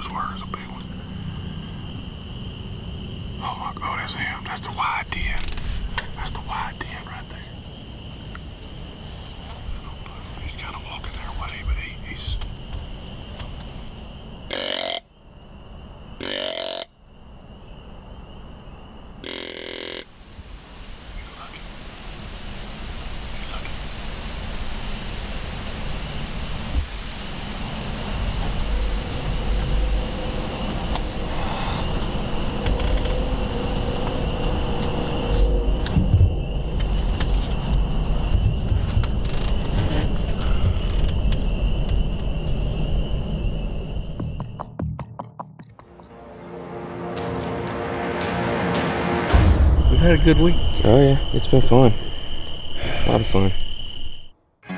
those were. It's a big one. Oh, oh, that's him. That's the wide 10. That's the wide 10 right there. He's kind of walking their way, but he's... We've had a good week. Oh yeah, it's been fun. A lot of fun.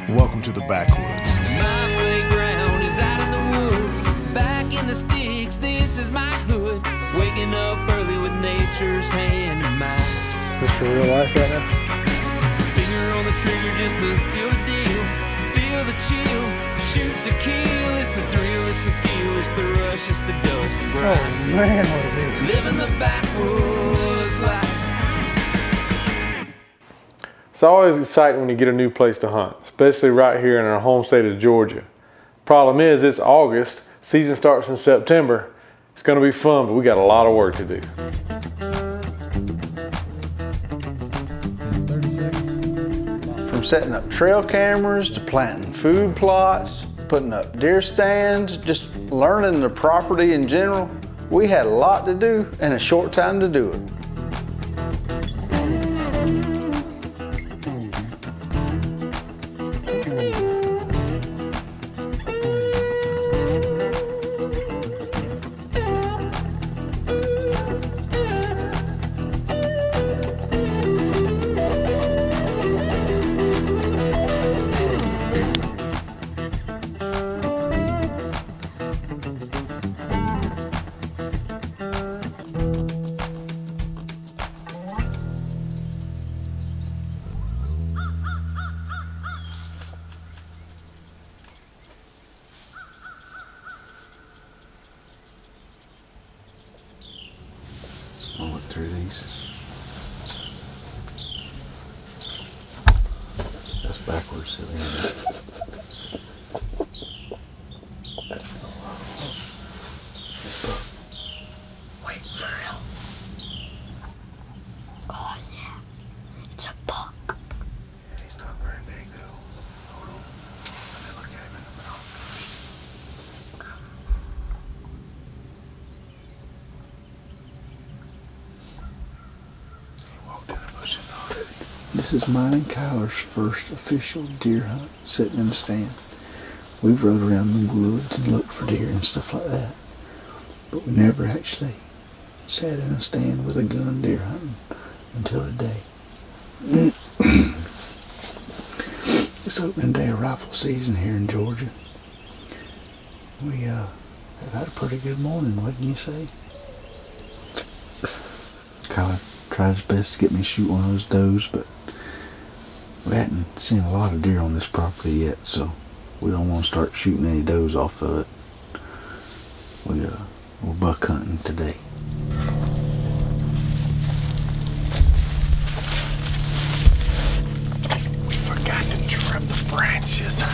Welcome to the Backwoods. My playground is out in the woods, back in the sticks, this is my hood. Waking up early with nature's hand in mine. This for real life right now? Finger on the trigger just to seal the deal. Feel the chill, shoot to kill. It's the thrill, it's the skill, it's the rush, it's the dust and grind. Oh man, what a day. Living the backwoods life. It's always exciting when you get a new place to hunt, especially right here in our home state of Georgia. Problem is, it's August, season starts in September. It's gonna be fun, but we got a lot of work to do. 30 seconds. From setting up trail cameras to planting food plots, putting up deer stands, just learning the property in general, we had a lot to do and a short time to do it. I'll look through these. That's backwards, silly. Wait for him. Oh yeah, it's a buck. He's not very big though. Hold on. Let me look at him in the mouth first. He walked in the bushes already. This is mine and Kyler's first official deer hunt, sitting in the stand. We've rode around the woods and looked for deer and stuff like that, but we never actually sat in a stand with a gun deer hunting until today. It's opening day of rifle season here in Georgia. We have had a pretty good morning, wouldn't you say? Kyler tried his best to get me to shoot one of those does, but we hadn't seen a lot of deer on this property yet, so we don't want to start shooting any does off of it. We're buck hunting today. We forgot to trim the branches.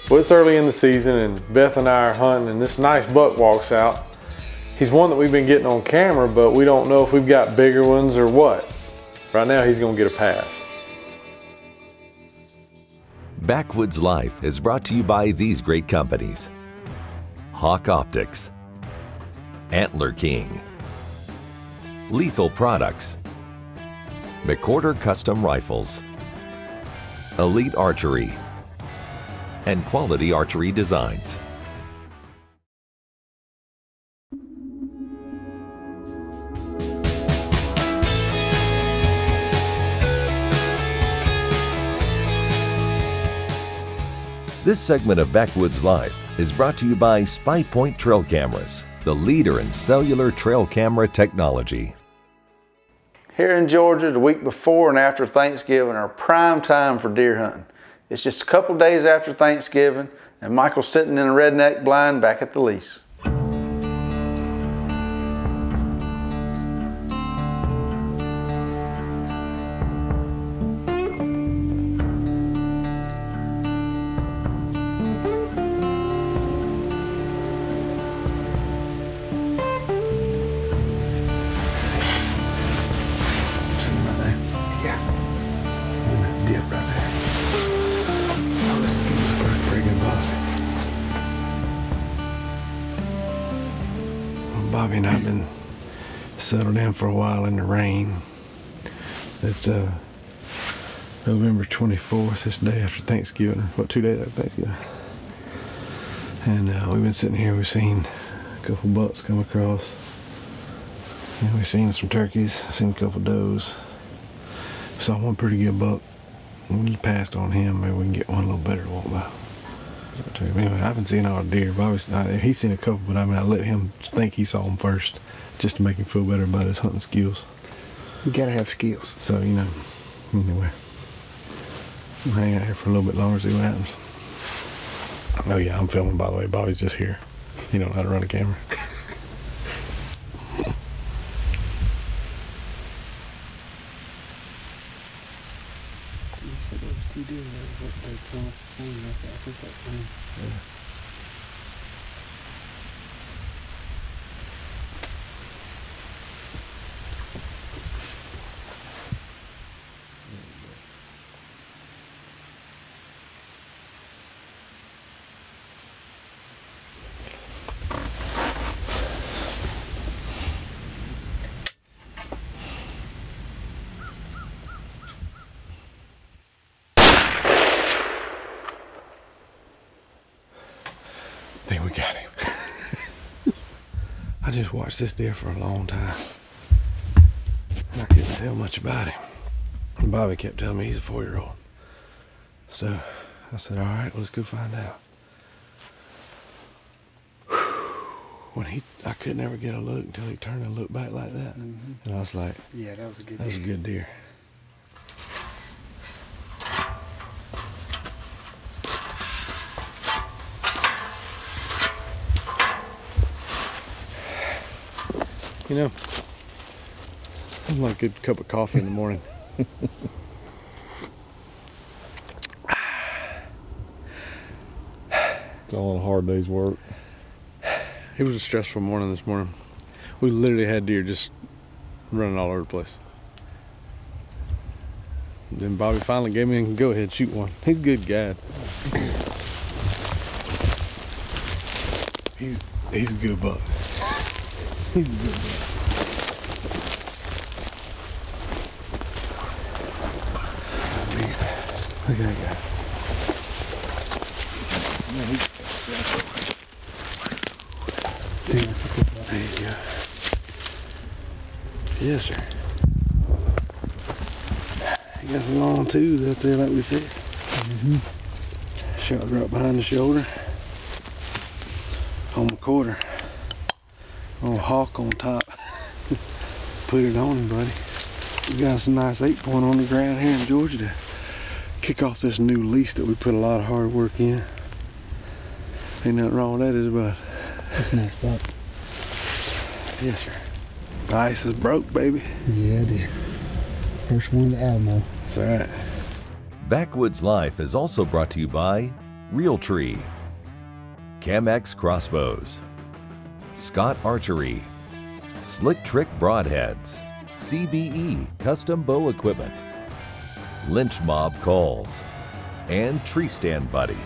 Well, it's early in the season and Beth and I are hunting and this nice buck walks out. He's one that we've been getting on camera, but we don't know if we've got bigger ones or what. Right now he's gonna get a pass. Backwoods Life is brought to you by these great companies: Hawk Optics, Antler King, Lethal Products, McCorder Custom Rifles, Elite Archery, and Quality Archery Designs. This segment of Backwoods Life is brought to you by Spy Point Trail Cameras, the leader in cellular trail camera technology. Here in Georgia, the week before and after Thanksgiving are prime time for deer hunting. It's just a couple days after Thanksgiving, and Michael's sitting in a redneck blind back at the lease. Bobby and I have been settled in for a while in the rain. It's November 24th, this day after Thanksgiving. What, 2 days after Thanksgiving? And we've been sitting here, we've seen a couple bucks come across. And we've seen some turkeys, seen a couple does. Saw one pretty good buck. We passed on him, maybe we can get one a little better to walk by. Anyway, I haven't seen all the deer. Bobby's, he's seen a couple, but I mean, I let him think he saw them first, just to make him feel better about his hunting skills. You gotta have skills. So, you know, anyway, we'll hang out here for a little bit longer, see what happens. Oh yeah, I'm filming, by the way. Bobby's just here. He don't know how to run a camera. I think we got him. I just watched this deer for a long time, and I couldn't tell much about him. And Bobby kept telling me he's a 4-year-old. So I said, all right, let's go find out. When I could never get a look until he turned and looked back like that. And I was like, Yeah, that was a good that was a good deer. You know, I'm like a good cup of coffee in the morning. It's all a hard day's work. It was a stressful morning this morning. We literally had deer just running all over the place. Then Bobby finally gave me a go ahead, shoot one. He's a good guy. He's a good buck. He's a good buck. Look at that guy. There you go. Yes, sir. He got some long twos out there, like we said. Shot right behind the shoulder. On the quarter. On hawk on top. Put it on him, buddy. We got some nice 8-point on the ground here in Georgia to kick off this new lease that we put a lot of hard work in. Ain't nothing wrong with that, is it, bud? That's a nice buck. Yes, sir. The ice is broke, baby. Yeah, it is. First one to Alamo. That's all right. Backwoods Life is also brought to you by Realtree, Chemex Crossbows, Scott Archery, Slick Trick Broadheads, CBE Custom Bow Equipment, Lynch Mob Calls, and Tree Stand Buddy.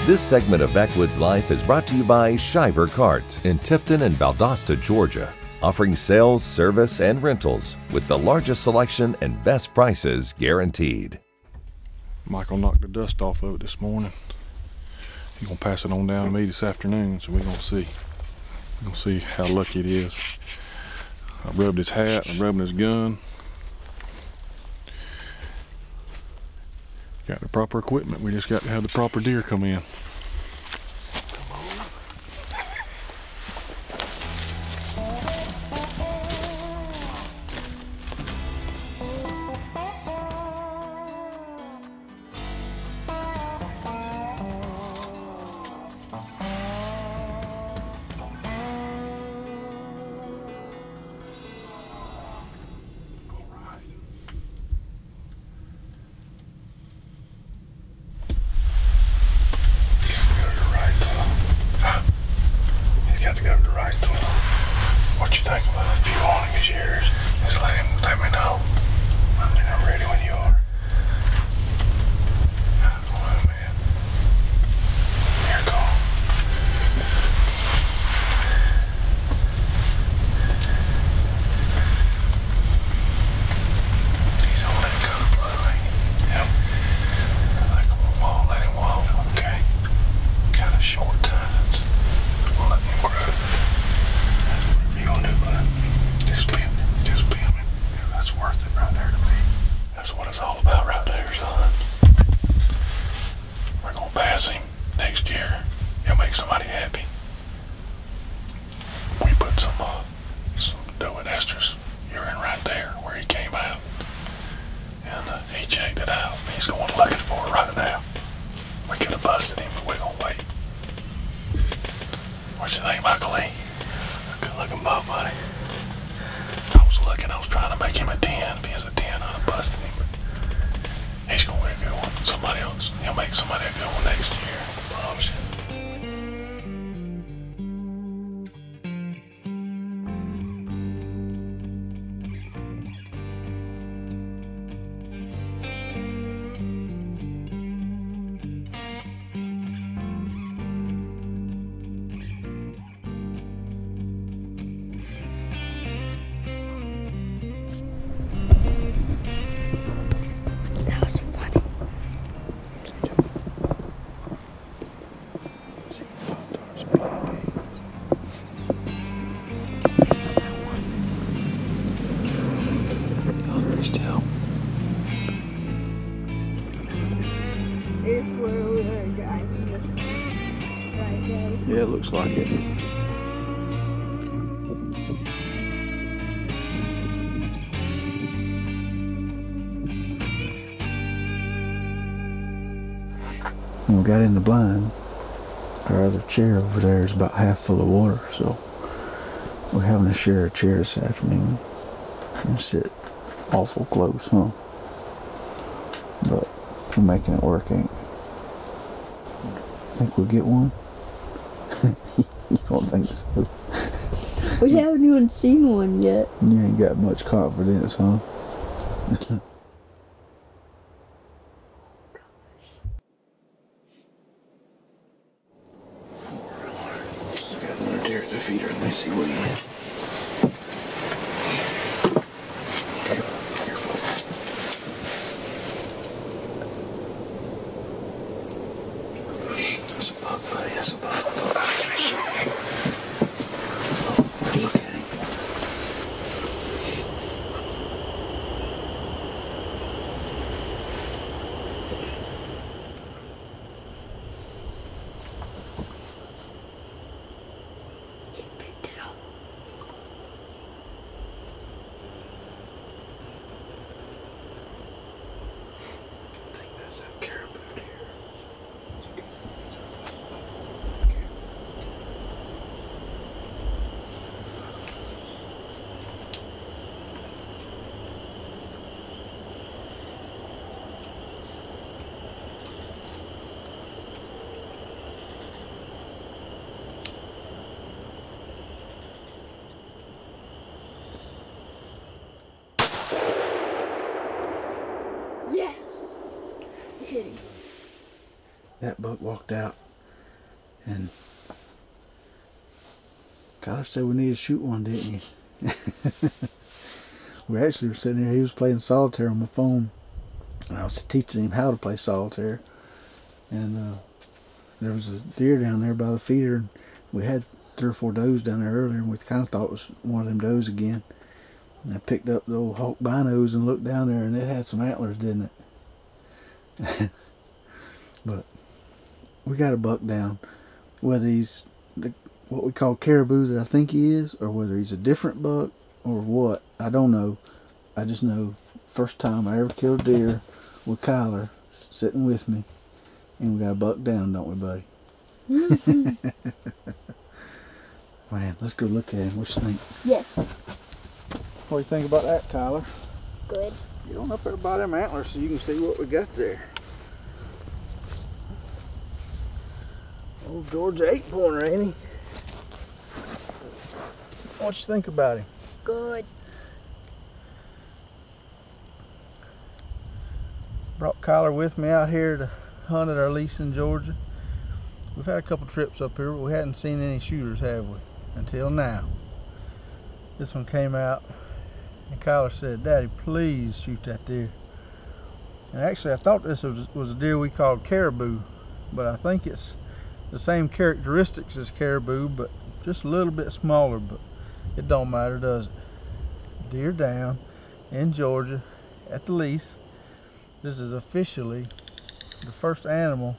This segment of Backwoods Life is brought to you by Shiver Carts in Tifton and Valdosta, Georgia, offering sales, service, and rentals with the largest selection and best prices guaranteed. Michael knocked the dust off of it this morning. He's gonna pass it on down to me this afternoon, so we're gonna see. You'll see how lucky it is. I rubbed his hat, I'm rubbing his gun. Got the proper equipment, we just got to have the proper deer come in. What you think, Michael Lee? Good looking buck, buddy. I was trying to make him a 10. If he has a 10, I'd have busted him, but he's gonna be a good one. Somebody else, he'll make somebody a good one next year. I promise you. Yeah, it looks like it. When we got in the blind, our other chair over there is about half full of water, so we're having to share a chair this afternoon and sit awful close, huh? But we're making it work, ain't we? Think we'll get one? You don't think so? We haven't even seen one yet. You ain't got much confidence, huh? Got another deer at the feeder. Let's see what he is. That's a buck, buddy. That's a buck. Look at him. He picked it up. I think that's that caribou deer. Yes! He hit him. That buck walked out, and Kyler said we need to shoot one, didn't you? We actually were sitting here, he was playing solitaire on my phone, and I was teaching him how to play solitaire, and there was a deer down there by the feeder, and we had 3 or 4 does down there earlier, and we kind of thought it was one of them does again. And I picked up the old hawk binos and looked down there, and it had some antlers, didn't it? But we got a buck down. Whether he's what we call caribou that I think he is, or whether he's a different buck, or what, I don't know. I just know first time I ever killed a deer with Kyler sitting with me, and we got a buck down, don't we, buddy? Man, let's go look at him. What you think? Yes. What do you think about that, Kyler? Good. Get on up there by them antlers so you can see what we got there. Old Georgia 8-pointer, ain't he? What you think about him? Good. Brought Kyler with me out here to hunt at our lease in Georgia. We've had a couple trips up here, but we hadn't seen any shooters, have we? Until now. This one came out, and Kyler said, "Daddy, please shoot that deer." And actually, I thought this was a deer we called caribou, but I think it's the same characteristics as caribou, but just a little bit smaller, but it don't matter, does it? Deer down in Georgia at the lease. This is officially the first animal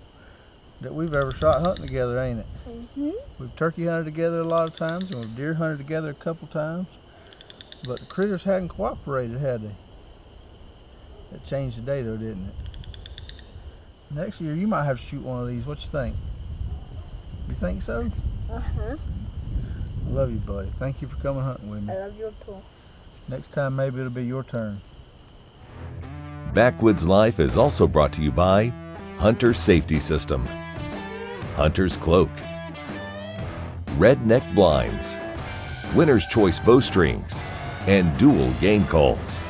that we've ever shot hunting together, ain't it? Mm-hmm. We've turkey hunted together a lot of times, and we've deer hunted together a couple times, but the critters hadn't cooperated, had they? That changed the day though, didn't it? Next year you might have to shoot one of these. What you think? You think so? Uh-huh. I love you, buddy. Thank you for coming hunting with me. I love you too. Next time maybe it'll be your turn. Backwoods Life is also brought to you by Hunter Safety System, Hunter's Cloak, Redneck Blinds, Winner's Choice Bowstrings, and Dual Game Calls.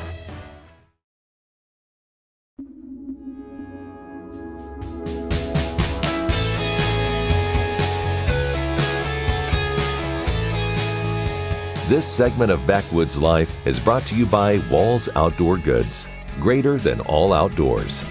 This segment of Backwoods Life is brought to you by Walls Outdoor Goods, greater than all outdoors.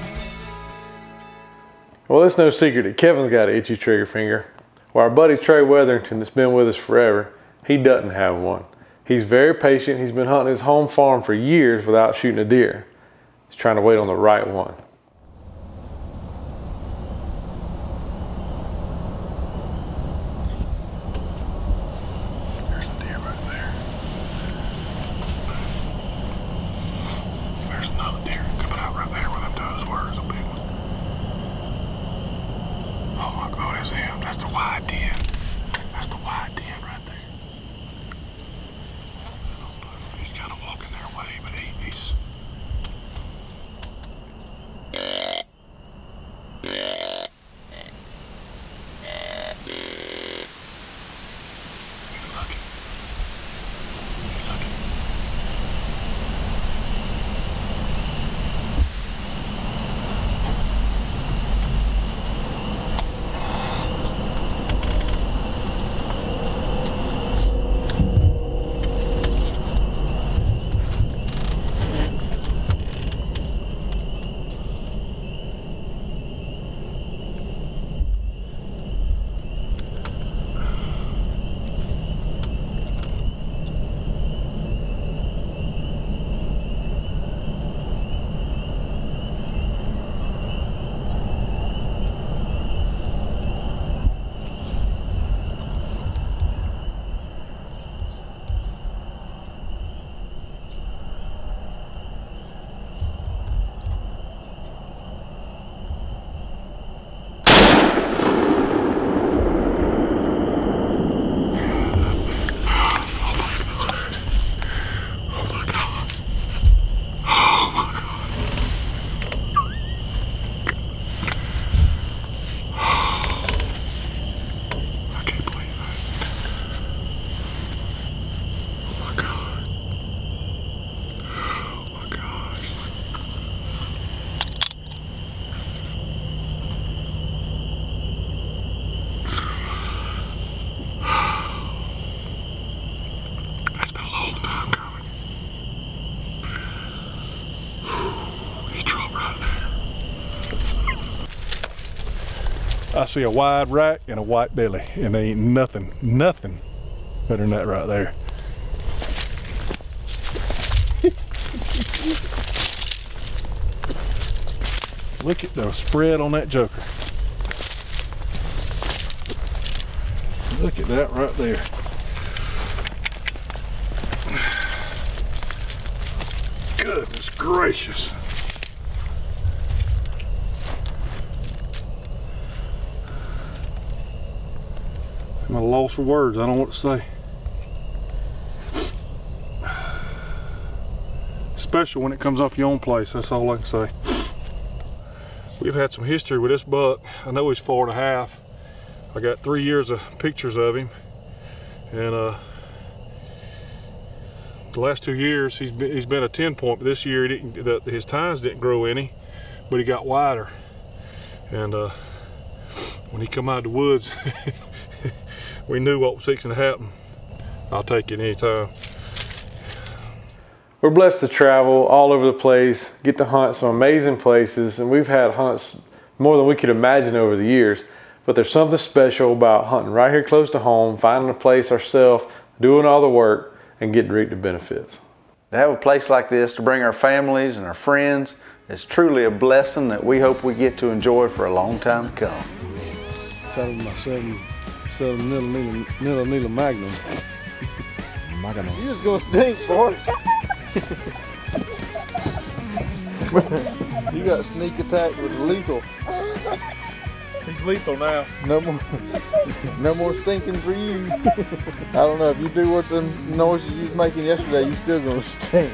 Well, it's no secret that Kevin's got an itchy trigger finger. Well, our buddy Trey Weatherington, that's been with us forever, he doesn't have one. He's very patient. He's been hunting his home farm for years without shooting a deer. He's trying to wait on the right one. There's a deer right there. There's another deer coming out right there where them does were. It's a big one. Oh my God, that's him. That's the wide 10. That's the wide 10 right there. He's kind of walking their way, but he's... I see a wide rack and a white belly, and there ain't nothing better than that right there. Look at the spread on that joker. Look at that right there. Goodness gracious. I'm at a loss for words. I don't know what to say. Special when it comes off your own place, that's all I can say. We've had some history with this buck. I know he's 4.5. I got 3 years of pictures of him, and the last 2 years he's been a 10-point, but this year his tines didn't grow any, but he got wider. And when he come out of the woods, we knew what was fixing to happen. I'll take it anytime. We're blessed to travel all over the place, get to hunt some amazing places, and we've had hunts more than we could imagine over the years. But there's something special about hunting right here close to home, finding a place ourselves, doing all the work, and getting to reap the benefits. To have a place like this to bring our families and our friends is truly a blessing that we hope we get to enjoy for a long time to come. Saddled my 7mm Magnum. You just gonna stink, boy. You got sneak attack with lethal. He's lethal now. No more stinking for you. I don't know, if you do what the noises you was making yesterday, you still gonna stink.